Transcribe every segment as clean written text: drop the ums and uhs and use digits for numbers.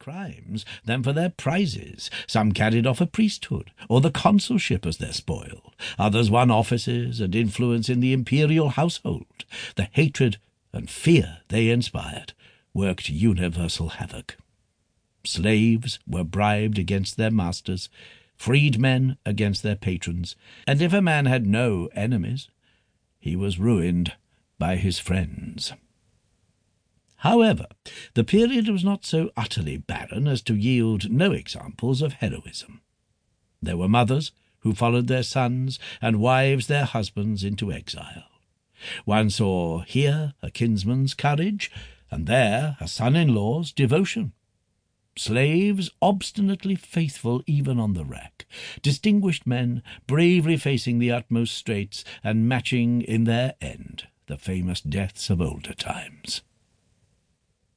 crimes than for their prizes. Some carried off a priesthood or the consulship as their spoil. Others won offices and influence in the imperial household. The hatred and fear they inspired worked universal havoc. Slaves were bribed against their masters, freedmen against their patrons, and if a man had no enemies, he was ruined by his friends. However, the period was not so utterly barren as to yield no examples of heroism. There were mothers who followed their sons, and wives their husbands into exile. One saw here a kinsman's courage, and there a son-in-law's devotion. Slaves obstinately faithful even on the rack, distinguished men bravely facing the utmost straits and matching in their end the famous deaths of older times.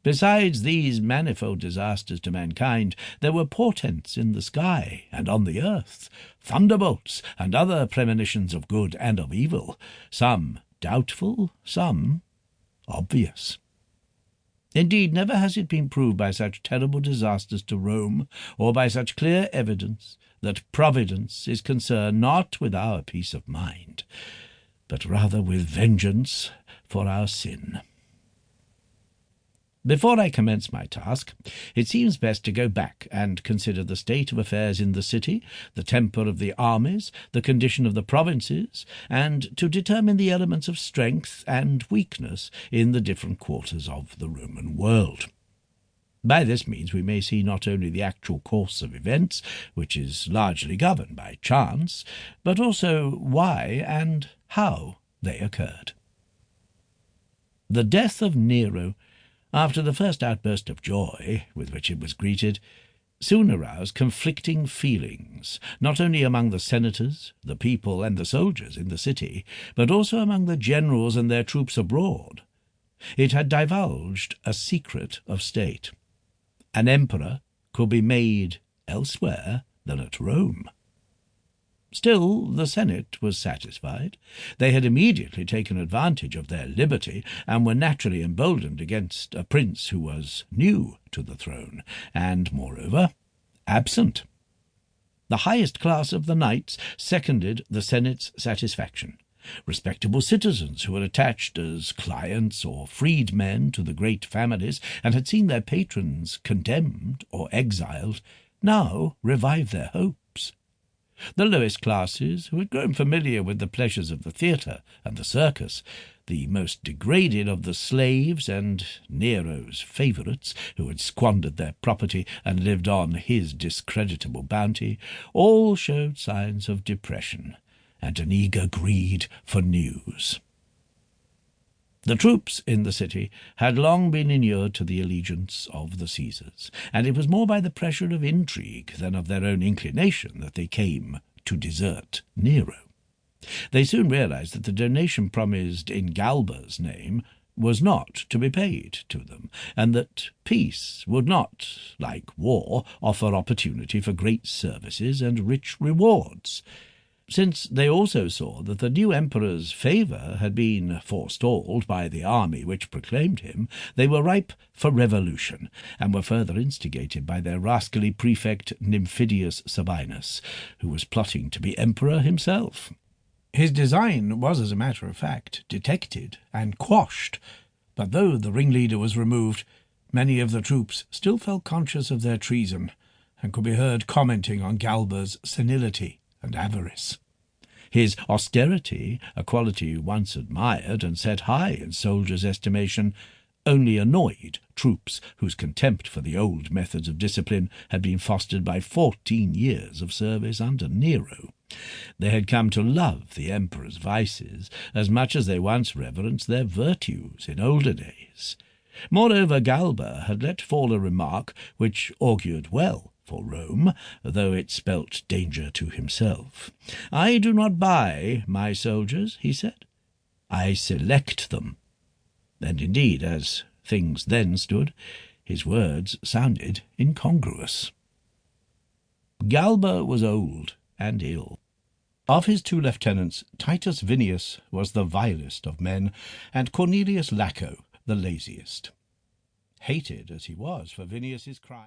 Besides these manifold disasters to mankind, there were portents in the sky and on the earth, thunderbolts and other premonitions of good and of evil, some doubtful, some obvious. Indeed, never has it been proved by such terrible disasters to Rome, or by such clear evidence, that Providence is concerned not with our peace of mind, but rather with vengeance for our sin. Before I commence my task, it seems best to go back and consider the state of affairs in the city, the temper of the armies, the condition of the provinces, and to determine the elements of strength and weakness in the different quarters of the Roman world. By this means we may see not only the actual course of events, which is largely governed by chance, but also why and how they occurred. The death of Nero, after the first outburst of joy with which it was greeted, soon aroused conflicting feelings, not only among the senators, the people, and the soldiers in the city, but also among the generals and their troops abroad. It had divulged a secret of state. An emperor could be made elsewhere than at Rome. Still, the Senate was satisfied. They had immediately taken advantage of their liberty, and were naturally emboldened against a prince who was new to the throne, and, moreover, absent. The highest class of the knights seconded the Senate's satisfaction. Respectable citizens who were attached as clients or freedmen to the great families, and had seen their patrons condemned or exiled, now revived their hopes. The lowest classes, who had grown familiar with the pleasures of the theatre and the circus, the most degraded of the slaves and Nero's favourites, who had squandered their property and lived on his discreditable bounty, all showed signs of depression and an eager greed for news. The troops in the city had long been inured to the allegiance of the Caesars, and it was more by the pressure of intrigue than of their own inclination that they came to desert Nero. They soon realized that the donation promised in Galba's name was not to be paid to them, and that peace would not, like war, offer opportunity for great services and rich rewards. Since they also saw that the new emperor's favour had been forestalled by the army which proclaimed him, they were ripe for revolution, and were further instigated by their rascally prefect Nymphidius Sabinus, who was plotting to be emperor himself. His design was, as a matter of fact, detected and quashed, but though the ringleader was removed, many of the troops still felt conscious of their treason, and could be heard commenting on Galba's senility and avarice. His austerity, a quality once admired and set high in soldiers' estimation, only annoyed troops whose contempt for the old methods of discipline had been fostered by 14 years of service under Nero. They had come to love the emperor's vices as much as they once reverenced their virtues in older days. Moreover, Galba had let fall a remark which augured well for Rome, though it spelt danger to himself. "I do not buy my soldiers," he said. "I select them." And indeed, as things then stood, his words sounded incongruous. Galba was old and ill. Of his 2 lieutenants, Titus Vinius was the vilest of men, and Cornelius Laco the laziest. Hated as he was for Vinius's crime,